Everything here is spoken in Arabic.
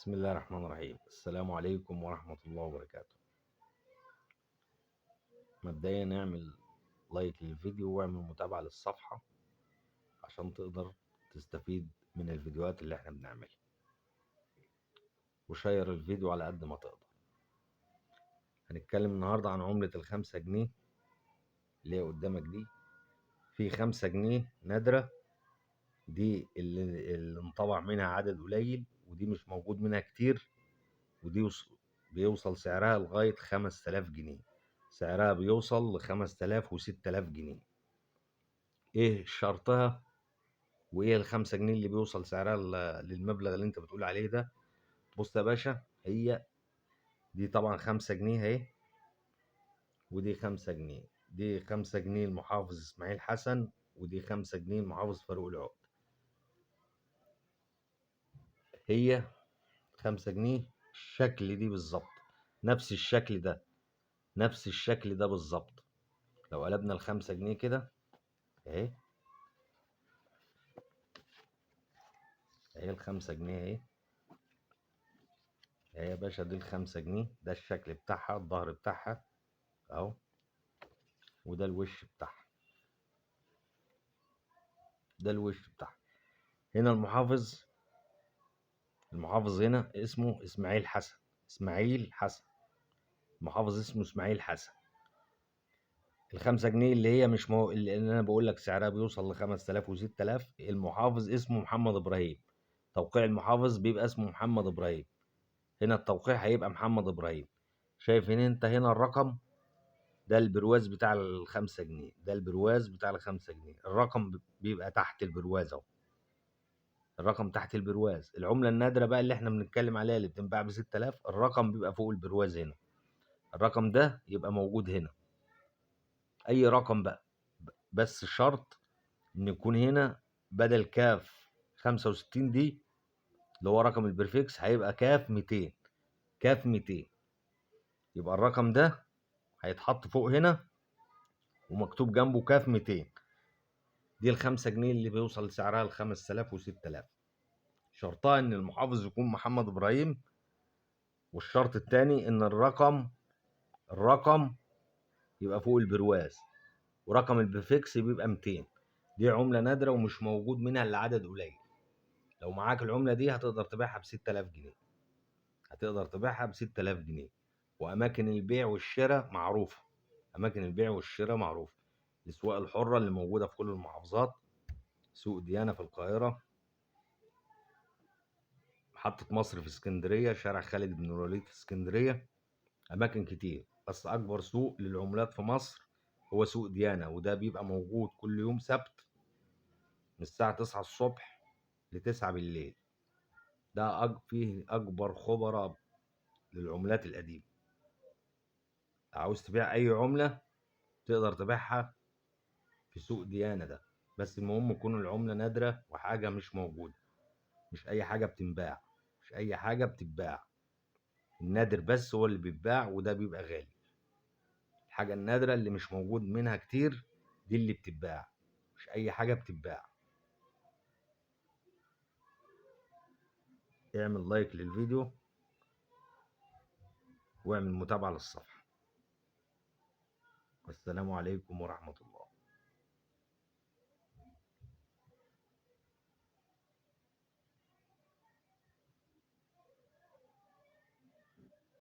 بسم الله الرحمن الرحيم. السلام عليكم ورحمة الله وبركاته. مبدئيا اعمل لايك للفيديو واعمل متابعة للصفحة عشان تقدر تستفيد من الفيديوهات اللي احنا بنعملها، وشير الفيديو على قد ما تقدر. هنتكلم النهاردة عن عملة ال5 جنيه اللي هي قدامك دي. في 5 جنيه نادرة، دي اللي انطبع منها عدد قليل، ودي مش موجود منها كتير، ودي بيوصل سعرها لغاية 5000 جنيه. سعرها بيوصل ل5000 و6000 جنيه. ايه شرطها وايه ال5 جنيه اللي بيوصل سعرها للمبلغ اللي انت بتقول عليه ده؟ بص يا باشا، هي دي طبعا 5 جنيه اهي، ودي 5 جنيه. دي 5 جنيه المحافظ اسماعيل حسن، ودي 5 جنيه المحافظ فاروق العقد. هي 5 جنيه الشكل دي بالظبط، نفس الشكل ده، نفس الشكل ده بالظبط. لو قلبنا ال5 جنيه كده اهي، اهي ال5 جنيه اهي، اهي يا باشا، دي ال5 جنيه. ده الشكل بتاعها، الظهر بتاعها اهو، وده الوش بتاعها، ده الوش بتاعها. هنا المحافظ هنا اسمه اسماعيل حسن، اسماعيل حسن، المحافظ اسمه اسماعيل حسن. ال5 جنيه اللي هي مش اللي انا بقول لك سعرها بيوصل ل5000 و6000، المحافظ اسمه محمد ابراهيم. توقيع المحافظ بيبقى اسمه محمد ابراهيم. هنا التوقيع هيبقى محمد ابراهيم. شايف انت هنا الرقم ده البرواز بتاع ال5 جنيه، ده البرواز بتاع ال5 جنيه. الرقم بيبقى تحت البرواز اهو، الرقم تحت البرواز. العملة النادرة بقى اللي احنا بنتكلم عليها اللي بتنباع ب6000، الرقم بيبقى فوق البرواز هنا، الرقم ده يبقى موجود هنا. اي رقم بقى، بس شرط ان يكون هنا بدل كاف 65 دي اللي هو رقم البريفكس، هيبقى كاف 200. كاف 200 يبقى الرقم ده هيتحط فوق هنا ومكتوب جنبه كاف 200. دي ال5 جنيه اللي بيوصل سعرها ل5000 و6000. شرطها ان المحافظ يكون محمد ابراهيم، والشرط التاني ان الرقم يبقى فوق البرواز، ورقم البريفكس بيبقى 200. دي عملة نادرة ومش موجود منها الا عدد قليل. لو معاك العملة دي هتقدر تبيعها ب6000 جنيه، هتقدر تبيعها ب6000 جنيه. وأماكن البيع والشراء معروفة، أماكن البيع والشراء معروفة. الأسواق الحرة اللي موجودة في كل المحافظات، سوق ديانة في القاهرة، محطة مصر في اسكندرية، شارع خالد بن الوليد في اسكندرية، أماكن كتير. بس أكبر سوق للعملات في مصر هو سوق ديانة، وده بيبقى موجود كل يوم سبت من الساعة 9 الصبح ل9 بالليل. ده فيه أكبر خبراء للعملات القديمة. عاوز تبيع أي عملة تقدر تبيعها في سوق ديانة ده، بس المهم تكون العملة نادرة وحاجة مش موجودة. مش أي حاجة بتنباع، مش أي حاجة بتتباع، النادر بس هو اللي بيتباع، وده بيبقى غالي. الحاجة النادرة اللي مش موجود منها كتير دي اللي بتتباع، مش أي حاجة بتتباع. اعمل لايك للفيديو واعمل متابعة للصفحة. والسلام عليكم ورحمة الله.